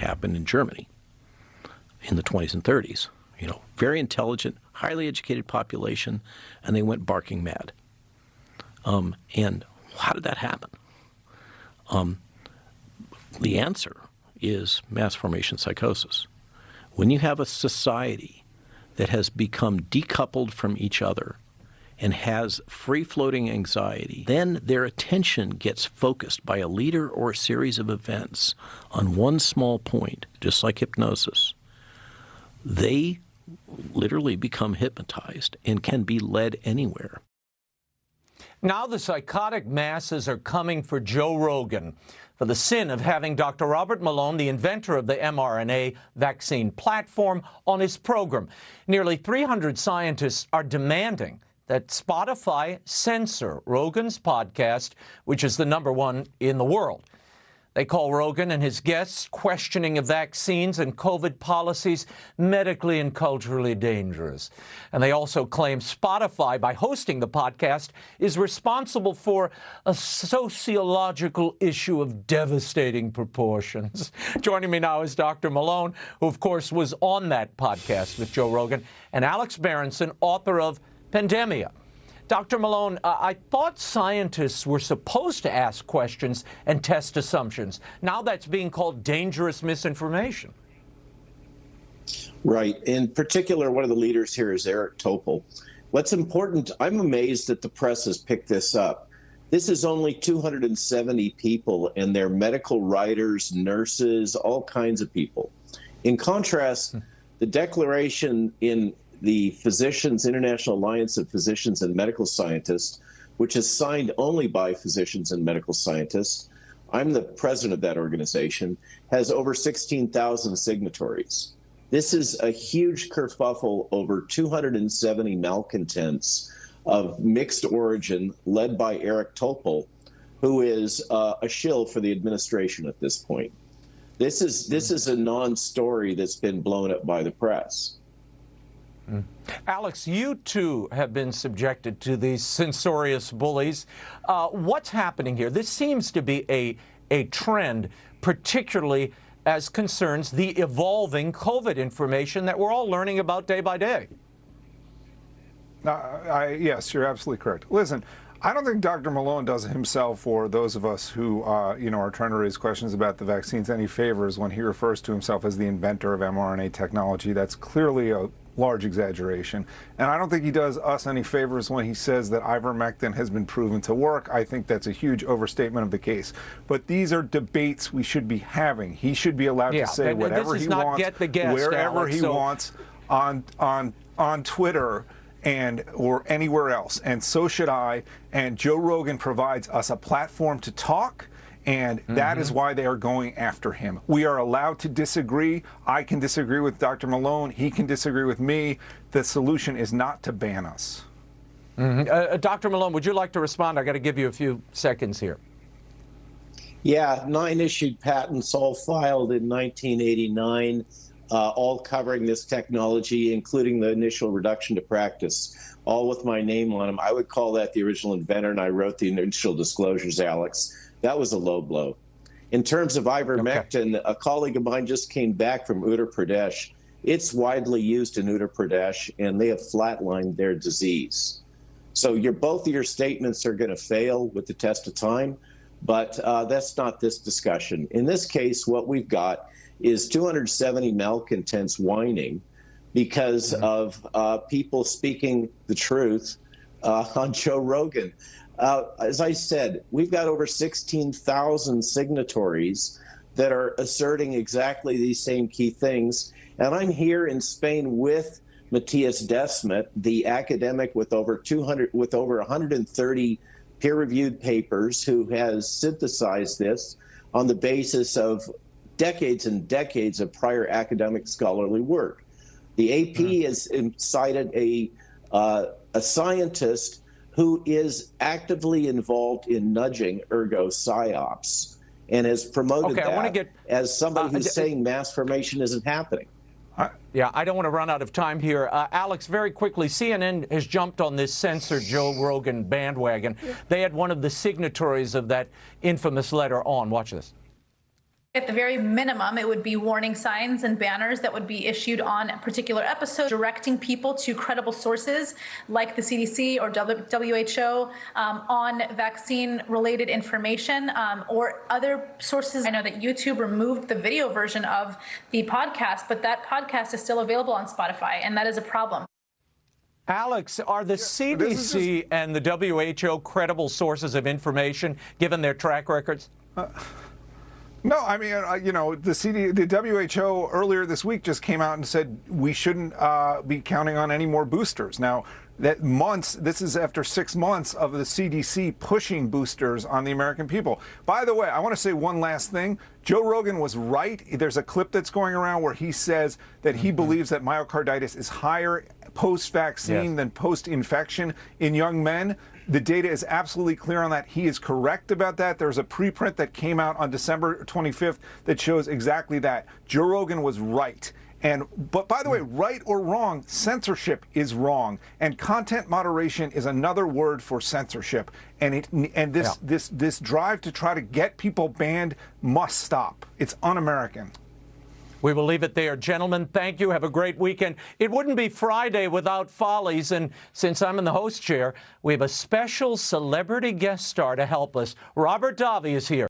happened in Germany in the 20s and 30s. You know, very intelligent, highly educated population, and they went barking mad. And how did that happen? The answer is mass formation psychosis. When you have a society that has become decoupled from each other and has free-floating anxiety, then their attention gets focused by a leader or a series of events on one small point, just like hypnosis. They literally become hypnotized and can be led anywhere. Now the psychotic masses are coming for Joe Rogan for the sin of having Dr. Robert Malone, the inventor of the mRNA vaccine platform, on his program. Nearly 300 scientists are demanding that Spotify censor Rogan's podcast, which is the #1 in the world. They call Rogan and his guests questioning of vaccines and COVID policies medically and culturally dangerous. And they also claim Spotify, by hosting the podcast, is responsible for a sociological issue of devastating proportions. Joining me now is Dr. Malone, who, of course, was on that podcast with Joe Rogan, and Alex Berenson, author of Pandemia. Dr. Malone, I thought scientists were supposed to ask questions and test assumptions. Now that's being called dangerous misinformation. Right. In particular, one of the leaders here is Eric Topol. What's important, I'm amazed that the press has picked this up. This is only 270 people, and they're medical writers, nurses, all kinds of people. In contrast, the declaration in the International Alliance of Physicians and Medical Scientists, which is signed only by physicians and medical scientists, I'm the president of that organization, has over 16,000 signatories. This is a huge kerfuffle over 270 malcontents of mixed origin led by Eric Topol, who is a shill for the administration at this point. This is a non-story that's been blown up by the press. Alex, you too have been subjected to these censorious bullies. What's happening here? This seems to be a trend, particularly as concerns the evolving COVID information that we're all learning about day by day. Yes, you're absolutely correct. Listen, I don't think Dr. Malone does himself or those of us who are trying to raise questions about the vaccines any favors when he refers to himself as the inventor of mRNA technology. That's clearly a large exaggeration. And I don't think he does us any favors when he says that ivermectin has been proven to work. I think that's a huge overstatement of the case. But these are debates we should be having. He should be allowed to say whatever he wants, wherever he wants on Twitter or anywhere else. And so should I. And Joe Rogan provides us a platform to talk. And that is why they are going after him. We are allowed to disagree. I can disagree with Dr. Malone. He can disagree with me. The solution is not to ban us. Dr. Malone, would you like to respond? I got to give you a few seconds here. Yeah, 9 issued patents, all filed in 1989, all covering this technology, including the initial reduction to practice, all with my name on them. I would call that the original inventor, and I wrote the initial disclosures, Alex. That was a low blow. In terms of ivermectin, a colleague of mine just came back from Uttar Pradesh. It's widely used in Uttar Pradesh, and they have flatlined their disease. So both of your statements are going to fail with the test of time, but that's not this discussion. In this case, what we've got is 270 malcontents whining because of people speaking the truth on Joe Rogan. As I said, we've got over 16,000 signatories that are asserting exactly these same key things. And I'm here in Spain with Matthias Desmet, the academic with over 130 peer-reviewed papers, who has synthesized this on the basis of decades and decades of prior academic scholarly work. The AP has cited a scientist who is actively involved in nudging, ergo psyops, and has promoted that as somebody who's saying mass formation isn't happening. Yeah, I don't want to run out of time here. Alex, very quickly, CNN has jumped on this censor Joe Rogan bandwagon. They had one of the signatories of that infamous letter on. Watch this. At the very minimum, it would be warning signs and banners that would be issued on a particular episode, directing people to credible sources like the CDC or WHO on vaccine-related information or other sources. I know that YouTube removed the video version of the podcast, but that podcast is still available on Spotify, and that is a problem. Alex, are the CDC and the WHO credible sources of information given their track records? No, I mean, the WHO earlier this week just came out and said we shouldn't be counting on any more boosters. Now, this is after 6 months of the CDC pushing boosters on the American people. By the way, I want to say one last thing. Joe Rogan was right. There's a clip that's going around where he says that he believes that myocarditis is higher post-vaccine than post-infection in young men. The data is absolutely clear on that. He is correct about that. There's a preprint that came out on December 25th that shows exactly that. Joe Rogan was right. But by the way, right or wrong, censorship is wrong, and content moderation is another word for censorship. And this drive to try to get people banned must stop. It's un-American. We will leave it there. Gentlemen, thank you. Have a great weekend. It wouldn't be Friday without Follies, and since I'm in the host chair, we have a special celebrity guest star to help us. Robert Davi is here.